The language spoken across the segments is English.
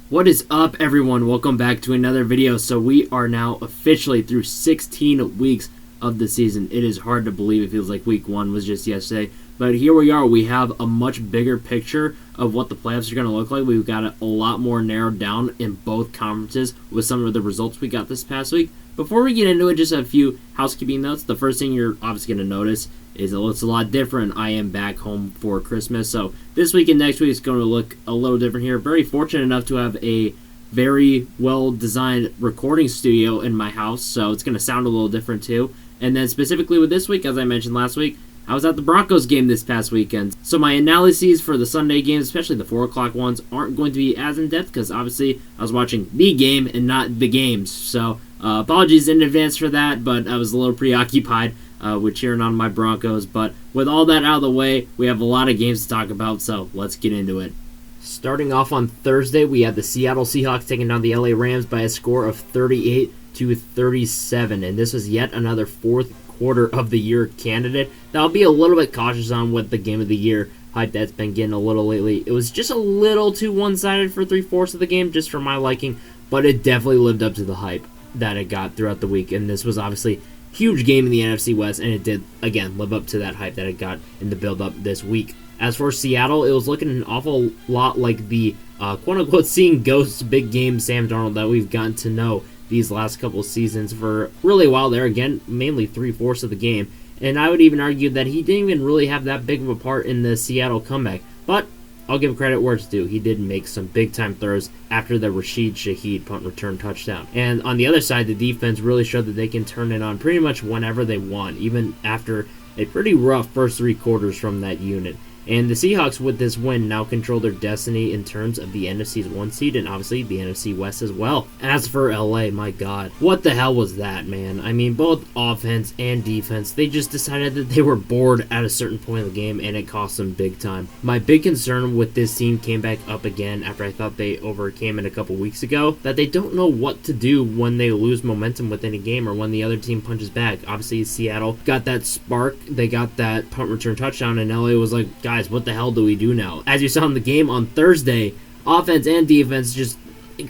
What is up, everyone? Welcome back to another video. So we are now officially through 16 weeks of the season. It is hard to believe. It feels like week 1 was just yesterday, but here we are. We have a much bigger picture of what the playoffs are going to look like. We've got it a lot more narrowed down in both conferences with some of the results we got this past week. Before we get into it, just a few housekeeping notes. The first thing you're obviously going to notice is it looks a lot different. I am back home for Christmas, so this week and next week is going to look a little different here. Very fortunate enough to have a very well-designed recording studio in my house, so it's going to sound a little different too. And then specifically with this week, as I mentioned last week, I was at the Broncos game this past weekend. So my analyses for the Sunday games, especially the 4 o'clock ones, aren't going to be as in-depth because obviously I was watching the game and not the games. So apologies in advance for that, but I was a little preoccupied with cheering on my Broncos. But with all that out of the way, we have a lot of games to talk about, so let's get into it. Starting off on Thursday, we had the Seattle Seahawks taking down the LA Rams by a score of 38-37, and this was yet another fourth quarter of the year candidate that I'll be a little bit cautious on with the game of the year hype that's been getting a little lately. It was just a little too one-sided for 3/4 of the game, just for my liking, but it definitely lived up to the hype that it got throughout the week, and this was obviously a huge game in the NFC West, and it did, again, live up to that hype that it got in the build-up this week. As for Seattle, it was looking an awful lot like the quote-unquote seeing ghosts big game Sam Darnold that we've gotten to know these last couple of seasons for really a while there. Again, mainly 3/4 of the game. And I would even argue that he didn't even really have that big of a part in the Seattle comeback. But I'll give credit where it's due. He did make some big-time throws after the Rashid Shaheed punt return touchdown. And on the other side, the defense really showed that they can turn it on pretty much whenever they want, even after a pretty rough first 3 quarters from that unit. And the Seahawks, with this win, now control their destiny in terms of the NFC's 1 seed and obviously the NFC West as well. As for LA, my God, what the hell was that, man? I mean, both offense and defense, they just decided that they were bored at a certain point of the game, and it cost them big time. My big concern with this team came back up again after I thought they overcame it a couple weeks ago, that they don't know what to do when they lose momentum within a game or when the other team punches back. Obviously, Seattle got that spark, they got that punt return touchdown, and LA was like, guys, what the hell do we do now? As you saw in the game on Thursday, offense and defense just,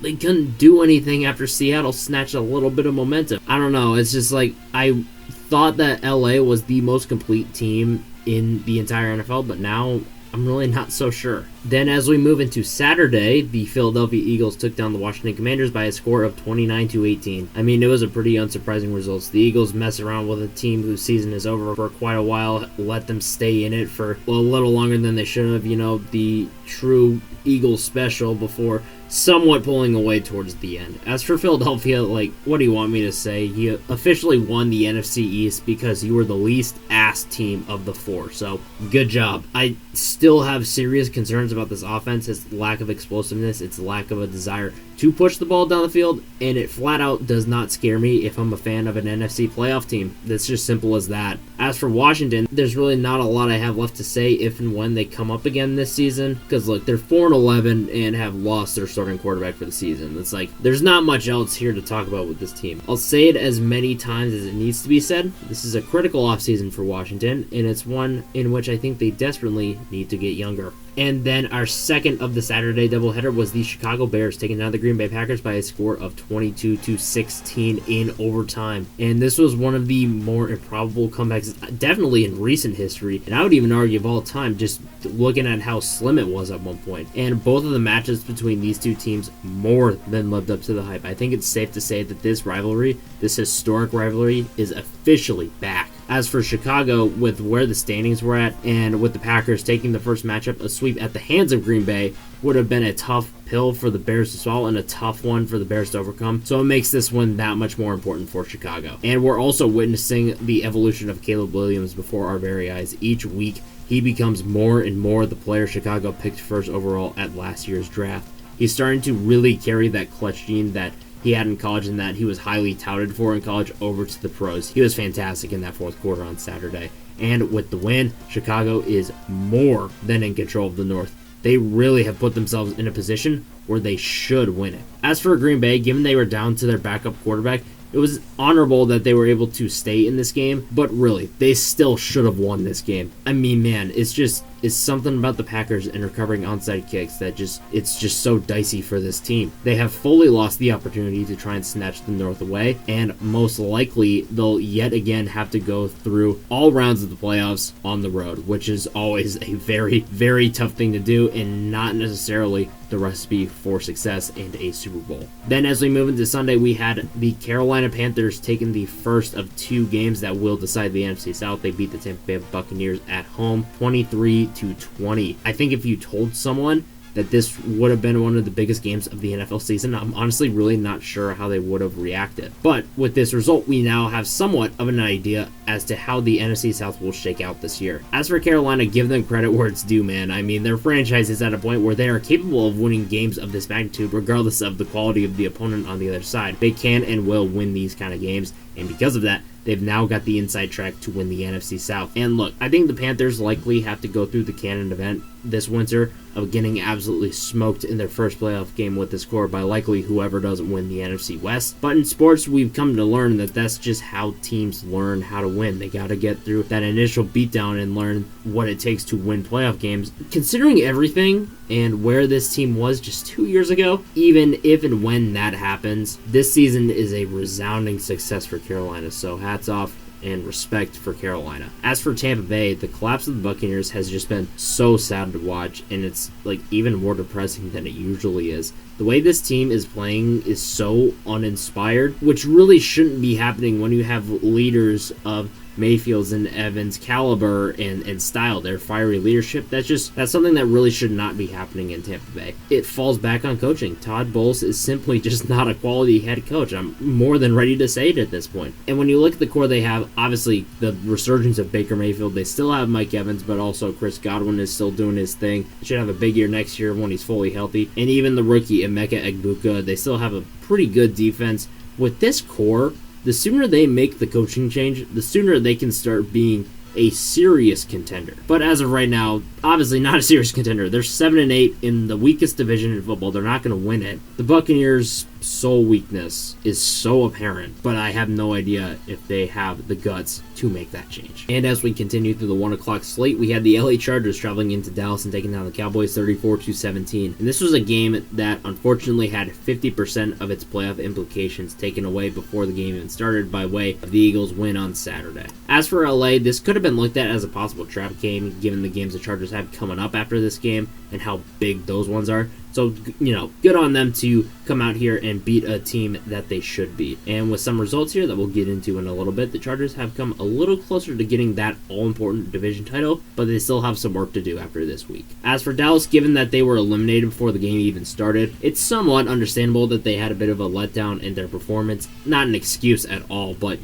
they couldn't do anything after Seattle snatched a little bit of momentum. I don't know, it's just like, I thought that LA was the most complete team in the entire NFL, but now I'm really not so sure. Then as we move into Saturday, the Philadelphia Eagles took down the Washington Commanders by a score of 29-18. I mean, it was a pretty unsurprising result. The Eagles mess around with a team whose season is over for quite a while, let them stay in it for a little longer than they should have, the true Eagles special before somewhat pulling away towards the end. As for Philadelphia, what do you want me to say? You officially won the NFC East because you were the least ass team of the 4, so good job. I still have serious concerns about this offense, its lack of explosiveness, its lack of a desire to push the ball down the field, and it flat out does not scare me if I'm a fan of an NFC playoff team. That's just simple as that. As for Washington, there's really not a lot I have left to say if and when they come up again this season, because look, they're 4-11 and have lost their starting quarterback for the season. It's like, there's not much else here to talk about with this team. I'll say it as many times as it needs to be said. This is a critical offseason for Washington, and it's one in which I think they desperately need to get younger. And then our second of the Saturday doubleheader was the Chicago Bears taking down the Green Bay Packers by a score of 22-16 in overtime. And this was one of the more improbable comebacks, definitely in recent history, and I would even argue of all time, just looking at how slim it was at one point. And both of the matches between these two teams more than lived up to the hype. I think it's safe to say that this rivalry, this historic rivalry, is officially back. As for Chicago, with where the standings were at, and with the Packers taking the first matchup, a sweep at the hands of Green Bay would have been a tough pill for the Bears to swallow and a tough one for the Bears to overcome. So it makes this one that much more important for Chicago. And we're also witnessing the evolution of Caleb Williams before our very eyes. Each week, he becomes more and more the player Chicago picked first overall at last year's draft. He's starting to really carry that clutch gene that he had in college and that he was highly touted for in college over to the pros. He was fantastic in that 4th quarter on Saturday. And with the win, Chicago is more than in control of the North. They really have put themselves in a position where they should win it. As for Green Bay, given they were down to their backup quarterback, it was honorable that they were able to stay in this game, but really, they still should have won this game. I mean, man, it's just is something about the Packers and recovering onside kicks that it's just so dicey for this team. They have fully lost the opportunity to try and snatch the North away, and most likely they'll yet again have to go through all rounds of the playoffs on the road, which is always a very, very tough thing to do and not necessarily the recipe for success and a Super Bowl. Then as we move into Sunday, we had the Carolina Panthers taking the first of two games that will decide the NFC South. They beat the Tampa Bay Buccaneers at home 23-20. I think if you told someone that this would have been one of the biggest games of the NFL season, I'm honestly really not sure how they would have reacted. But with this result, we now have somewhat of an idea as to how the NFC South will shake out this year. As for Carolina, give them credit where it's due, man. I mean, their franchise is at a point where they are capable of winning games of this magnitude regardless of the quality of the opponent on the other side. They can and will win these kind of games, and because of that, they've now got the inside track to win the NFC South. And look, I think the Panthers likely have to go through the canon event this winter of getting absolutely smoked in their first playoff game with the score by likely whoever doesn't win the NFC West. But in sports, we've come to learn that that's just how teams learn how to win. They got to get through that initial beatdown and learn what it takes to win playoff games. Considering everything and where this team was just 2 years ago, even if and when that happens, this season is a resounding success for Carolina. So hats off and respect for Carolina. As for Tampa Bay, the collapse of the Buccaneers has just been so sad to watch, and it's like even more depressing than it usually is. The way this team is playing is so uninspired, which really shouldn't be happening when you have leaders of Mayfield's and Evans' caliber and style, their fiery leadership. That's something that really should not be happening in Tampa Bay. It falls back on coaching. Todd Bowles is simply just not a quality head coach. I'm more than ready to say it at this point. And when you look at the core they have, obviously the resurgence of Baker Mayfield, they still have Mike Evans, but also Chris Godwin is still doing his thing. Should have a big year next year when he's fully healthy. And even the rookie Emeka Egbuka, they still have a pretty good defense. With this core, the sooner they make the coaching change, the sooner they can start being a serious contender. But as of right now, obviously not a serious contender. They're 7-8 in the weakest division in football. They're not going to win it. The Buccaneers' sole weakness is so apparent, but I have no idea if they have the guts to make that change. And as we continue through the 1 o'clock slate, we had the LA Chargers traveling into Dallas and taking down the Cowboys 34-17. And this was a game that unfortunately had 50% of its playoff implications taken away before the game even started by way of the Eagles' win on Saturday. As for LA, this could have been looked at as a possible trap game given the games the Chargers have coming up after this game and how big those ones are. So, good on them to come out here and beat a team that they should beat. And with some results here that we'll get into in a little bit, the Chargers have come a little closer to getting that all-important division title, but they still have some work to do after this week. As for Dallas, given that they were eliminated before the game even started, it's somewhat understandable that they had a bit of a letdown in their performance. Not an excuse at all, but,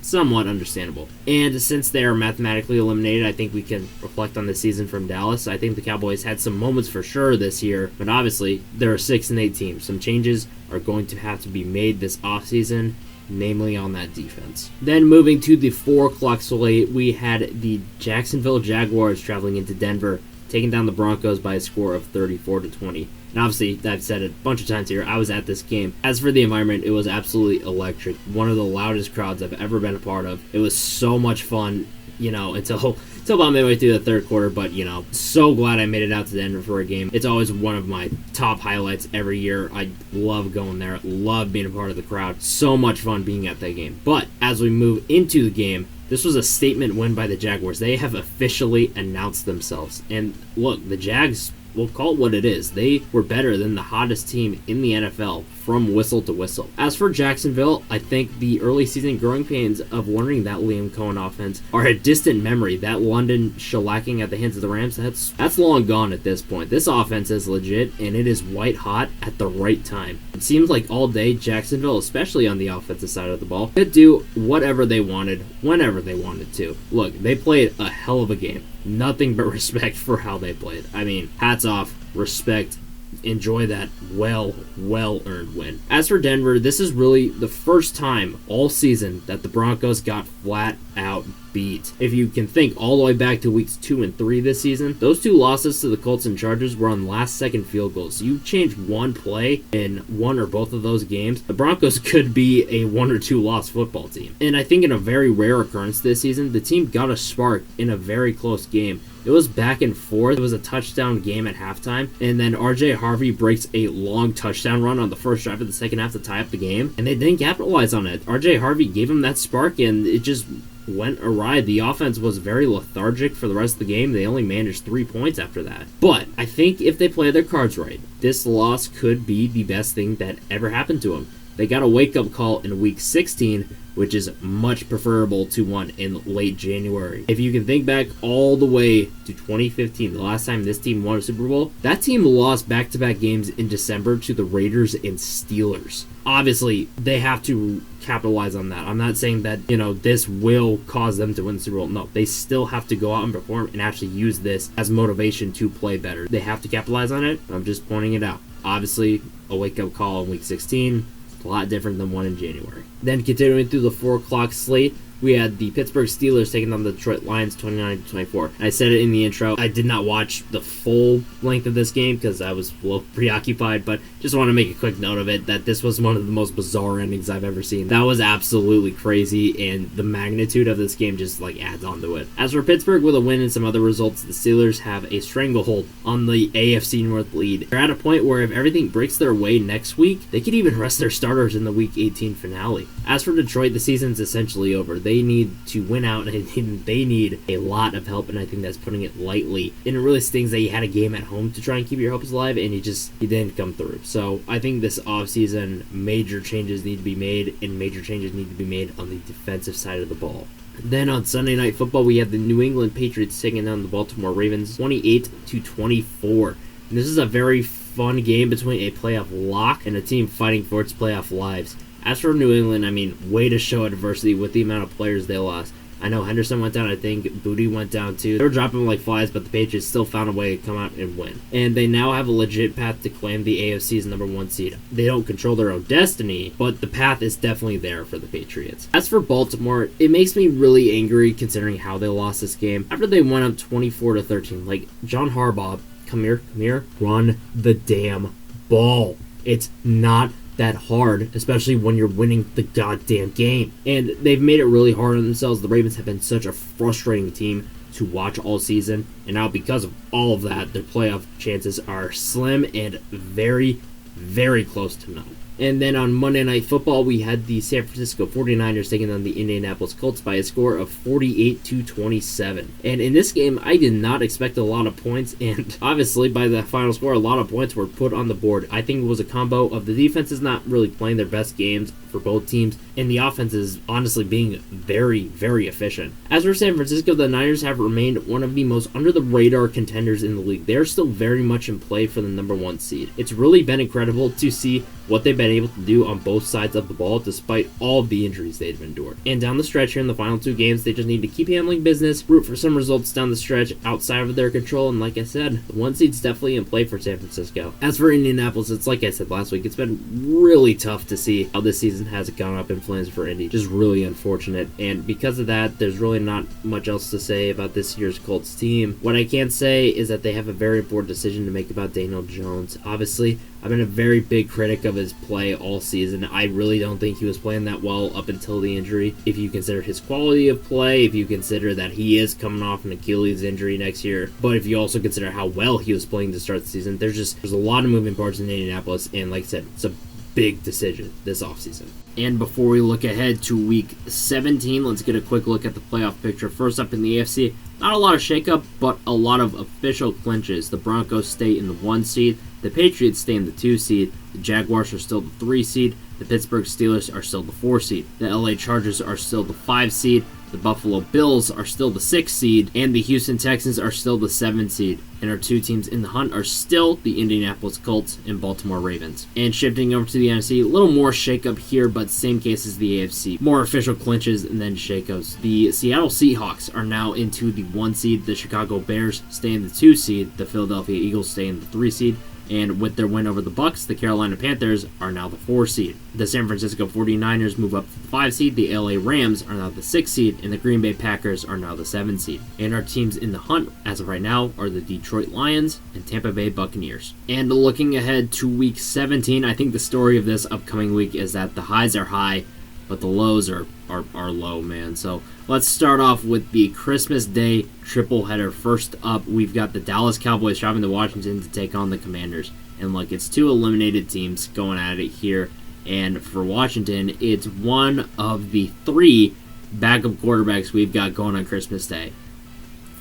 somewhat understandable. And since they are mathematically eliminated, I think we can reflect on the season from Dallas. I think the Cowboys had some moments for sure this year, but obviously they're a 6-8 team. Some changes are going to have to be made this offseason, namely on that defense. Then moving to the 4 o'clock slate, we had the Jacksonville Jaguars traveling into Denver, taking down the Broncos by a score of 34-20. And obviously, I've said it a bunch of times here, I was at this game. As for the environment, it was absolutely electric. One of the loudest crowds I've ever been a part of. It was so much fun, until about midway through the third quarter, but, so glad I made it out to Denver for a game. It's always one of my top highlights every year. I love going there, love being a part of the crowd. So much fun being at that game. But as we move into the game, this was a statement win by the Jaguars. They have officially announced themselves. And look, the Jags, we'll call it what it is. They were better than the hottest team in the NFL from whistle to whistle. As for Jacksonville, I think the early season growing pains of learning that Liam Cohen offense are a distant memory. That London shellacking at the hands of the Rams, that's long gone at this point. This offense is legit, and it is white hot at the right time. It seems like all day Jacksonville, especially on the offensive side of the ball, could do whatever they wanted, whenever they wanted to. Look, they played a hell of a game. Nothing but respect for how they played. I mean, hats off, respect, enjoy that well-earned win. As for Denver, this is really the first time all season that the Broncos got flat out beat. If you can think all the way back to weeks 2 and 3 this season, those two losses to the Colts and Chargers were on last-second field goals. So you change one play in one or both of those games, the Broncos could be a 1 or 2 loss football team. And I think in a very rare occurrence this season, the team got a spark in a very close game. It was back and forth. It was a touchdown game at halftime, and then RJ Harvey breaks a long touchdown run on the first drive of the second half to tie up the game, and they didn't capitalize on it. RJ Harvey gave him that spark, and it just went awry. The offense was very lethargic for the rest of the game. They only managed 3 points after that. But I think if they play their cards right, this loss could be the best thing that ever happened to them. They got a wake-up call in week 16, which is much preferable to one in late January. If you can think back all the way to 2015, the last time this team won a Super Bowl, that team lost back-to-back games in December to the Raiders and Steelers. Obviously, they have to capitalize on that. I'm not saying that, this will cause them to win the Super Bowl. No, they still have to go out and perform and actually use this as motivation to play better. They have to capitalize on it. I'm just pointing it out. Obviously, a wake-up call in week 16, a lot different than one in January. Then continuing through the 4 o'clock slate, we had the Pittsburgh Steelers taking on the Detroit Lions 29-24. I said it in the intro. I did not watch the full length of this game because I was a little preoccupied, but just want to make a quick note of it that this was one of the most bizarre endings I've ever seen. That was absolutely crazy, and the magnitude of this game just adds on to it. As for Pittsburgh, with a win and some other results, the Steelers have a stranglehold on the AFC North lead. They're at a point where if everything breaks their way next week, they could even rest their starters in the Week 18 finale. As for Detroit, the season's essentially over. They need to win out, and they need a lot of help, and I think that's putting it lightly. And it really stings that you had a game at home to try and keep your hopes alive, and you didn't come through. So I think this offseason, major changes need to be made, and major changes need to be made on the defensive side of the ball. Then on Sunday Night Football, we have the New England Patriots taking down the Baltimore Ravens 28-24. And this is a very fun game between a playoff lock and a team fighting for its playoff lives. As for New England, way to show adversity with the amount of players they lost. I know Henderson went down, I think Booty went down too. They were dropping them like flies, but the Patriots still found a way to come out and win. And they now have a legit path to claim the AFC's number 1 seed. They don't control their own destiny, but the path is definitely there for the Patriots. As for Baltimore, it makes me really angry considering how they lost this game. After they went up 24-13, John Harbaugh, come here, run the damn ball. It's not that hard, especially when you're winning the goddamn game. And they've made it really hard on themselves. The Ravens have been such a frustrating team to watch all season, and now because of all of that, their playoff chances are slim and very, very close to none. And then on Monday Night Football, we had the San Francisco 49ers taking on the Indianapolis Colts by a score of 48-27. And in this game, I did not expect a lot of points, and obviously by the final score, a lot of points were put on the board. I think it was a combo of the defenses not really playing their best games for both teams, and the offense is honestly being very, very efficient. As for San Francisco, the Niners have remained one of the most under-the-radar contenders in the league. They're still very much in play for the number 1 seed. It's really been incredible to see what they've been able to do on both sides of the ball despite all of the injuries they've endured. And down the stretch here in the final 2 games, they just need to keep handling business, root for some results down the stretch outside of their control, and like I said, the 1 seed's definitely in play for San Francisco. As for Indianapolis, it's like I said last week, it's been really tough to see how this season has gone up in flames for Indy. Just really unfortunate, and because of that, there's really not much else to say about this year's Colts team. What I can say is that they have a very important decision to make about Daniel Jones. Obviously, I've been a very big critic of his play all season. I really don't think he was playing that well up until the injury. If you consider his quality of play, if you consider that he is coming off an Achilles injury next year, but if you also consider how well he was playing to start the season, there's a lot of moving parts in Indianapolis, and like I said, it's a big decision this offseason. And before we look ahead to Week 17, let's get a quick look at the playoff picture. First up in the AFC, not a lot of shakeup, but a lot of official clinches. The Broncos stay in the 1 seed. The Patriots stay in the 2 seed. The Jaguars are still the 3 seed. The Pittsburgh Steelers are still the 4 seed. The LA Chargers are still the 5 seed. The Buffalo Bills are still the 6 seed. And the Houston Texans are still the 7 seed. And our 2 teams in the hunt are still the Indianapolis Colts and Baltimore Ravens. And shifting over to the NFC, a little more shakeup here, but same case as the AFC. More official clinches and then shakeups. The Seattle Seahawks are now into the 1 seed. The Chicago Bears stay in the 2 seed. The Philadelphia Eagles stay in the 3 seed. And with their win over the Bucks, the Carolina Panthers are now the 4 seed. The San Francisco 49ers move up to the 5 seed. The LA Rams are now the 6 seed. And the Green Bay Packers are now the 7 seed. And our teams in the hunt, as of right now, are the Detroit Lions and Tampa Bay Buccaneers. And looking ahead to Week 17, I think the story of this upcoming week is that the highs are high, but the lows are low, man. So let's start off with the Christmas Day triple header. First up, we've got the Dallas Cowboys traveling to Washington to take on the Commanders. And look, it's 2 eliminated teams going at it here. And for Washington, it's one of the 3 backup quarterbacks we've got going on Christmas Day.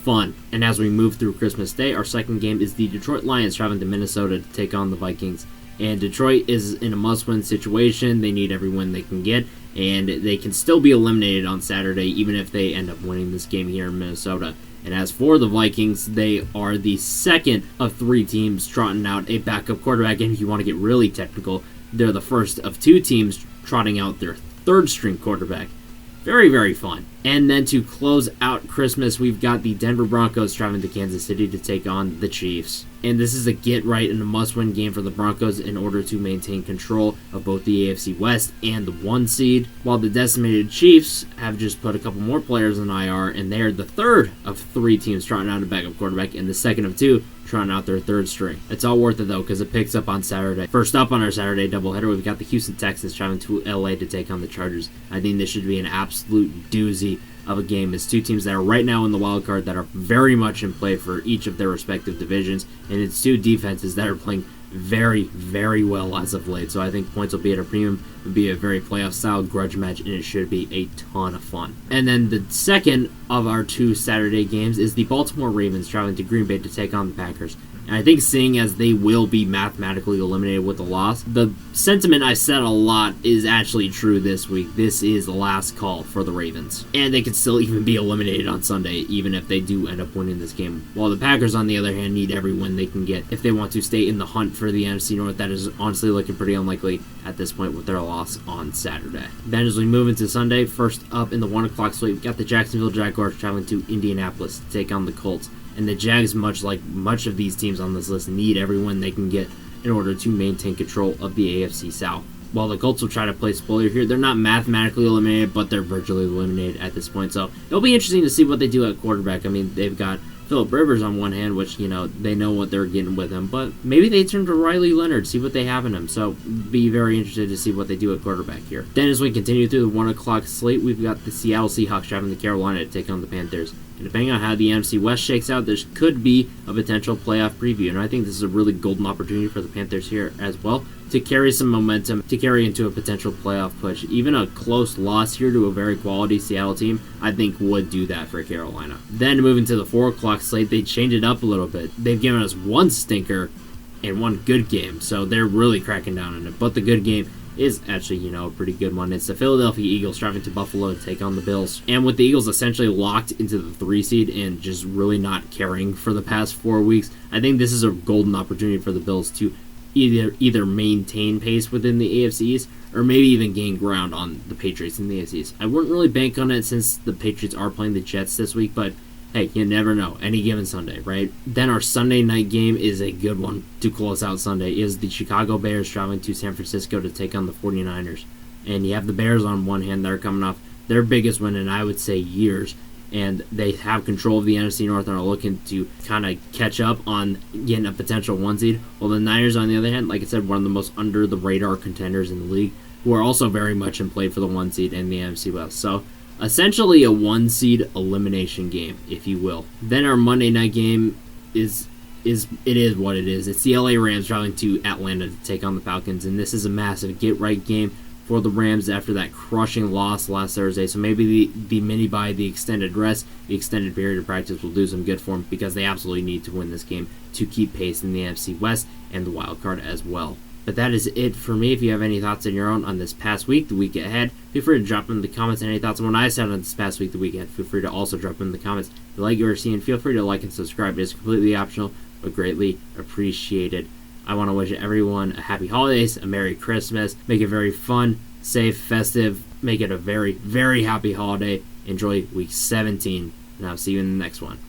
Fun. And as we move through Christmas Day, our second game is the Detroit Lions traveling to Minnesota to take on the Vikings. And Detroit is in a must-win situation. They need every win they can get, and they can still be eliminated on Saturday, even if they end up winning this game here in Minnesota. And as for the Vikings, they are the second of 3 teams trotting out a backup quarterback. And if you want to get really technical, they're the first of 2 teams trotting out their 3rd-string quarterback. Very, very fun. And then to close out Christmas, we've got the Denver Broncos traveling to Kansas City to take on the Chiefs. And this is a get-right and a must-win game for the Broncos in order to maintain control of both the AFC West and the 1 seed, while the decimated Chiefs have just put a couple more players on IR, and they are the 3rd of 3 teams trotting out a backup quarterback, and the 2nd of 2 trotting out their 3rd string. It's all worth it, though, because it picks up on Saturday. First up on our Saturday doubleheader, we've got the Houston Texans traveling to LA to take on the Chargers. I think this should be an absolute doozy of a game. It's 2 teams that are right now in the wild card that are very much in play for each of their respective divisions, and it's 2 defenses that are playing very, very well as of late. So I think points will be at a premium. It'll be a very playoff-style grudge match, and it should be a ton of fun. And then the second of our 2 Saturday games is the Baltimore Ravens traveling to Green Bay to take on the Packers. And I think seeing as they will be mathematically eliminated with a loss, the sentiment I said a lot is actually true this week. This is the last call for the Ravens. And they could still even be eliminated on Sunday, even if they do end up winning this game. While the Packers, on the other hand, need every win they can get if they want to stay in the hunt for the NFC North. That is honestly looking pretty unlikely at this point with their loss on Saturday. Then as we move into Sunday, first up in the 1 o'clock slate, we've got the Jacksonville Jaguars traveling to Indianapolis to take on the Colts. And the Jags, much like much of these teams on this list, need every win they can get in order to maintain control of the AFC South. While the Colts will try to play spoiler here, they're not mathematically eliminated, but they're virtually eliminated at this point. So it'll be interesting to see what they do at quarterback. I mean, they've got Phillip Rivers on one hand, which, they know what they're getting with him, but maybe they turn to Riley Leonard, see what they have in him. So be very interested to see what they do at quarterback here. Then as we continue through the 1 o'clock slate, we've got the Seattle Seahawks traveling to Carolina to take on the Panthers. And depending on how the NFC West shakes out, there could be a potential playoff preview. And I think this is a really golden opportunity for the Panthers here as well to carry some momentum, to carry into a potential playoff push. Even a close loss here to a very quality Seattle team, I think would do that for Carolina. Then moving to the 4 o'clock slate, they changed it up a little bit. They've given us 1 stinker and 1 good game, so they're really cracking down on it. But the good game is actually, a pretty good one. It's the Philadelphia Eagles traveling to Buffalo to take on the Bills. And with the Eagles essentially locked into the 3 seed and just really not caring for the past 4 weeks, I think this is a golden opportunity for the Bills to either maintain pace within the AFC East or maybe even gain ground on the Patriots in the AFC East. I wouldn't really bank on it since the Patriots are playing the Jets this week, but hey, you never know. Any given Sunday, right? Then our Sunday night game is a good one to close out Sunday, is the Chicago Bears traveling to San Francisco to take on the 49ers. And you have the Bears on one hand that are coming off their biggest win in, I would say, years. And they have control of the NFC North and are looking to kind of catch up on getting a potential 1 seed. While the Niners, on the other hand, like I said, one of the most under-the-radar contenders in the league, who are also very much in play for the 1 seed in the NFC West. So essentially a 1 seed elimination game, if you will. Then our Monday night game is what it is. It's the LA Rams traveling to Atlanta to take on the Falcons, and this is a massive get-right game for the Rams after that crushing loss last Thursday. So maybe the mini-bye, the extended rest, the extended period of practice will do some good for them because they absolutely need to win this game to keep pace in the NFC West and the wild card as well. But that is it for me. If you have any thoughts on your own on this past week, the week ahead, feel free to drop them in the comments. Any thoughts on what I said on this past week, the week ahead, feel free to also drop them in the comments. If you like what you're seeing, feel free to like and subscribe. It is completely optional, but greatly appreciated. I want to wish everyone a happy holidays, a Merry Christmas. Make it very fun, safe, festive. Make it a very, very happy holiday. Enjoy week 17, and I'll see you in the next one.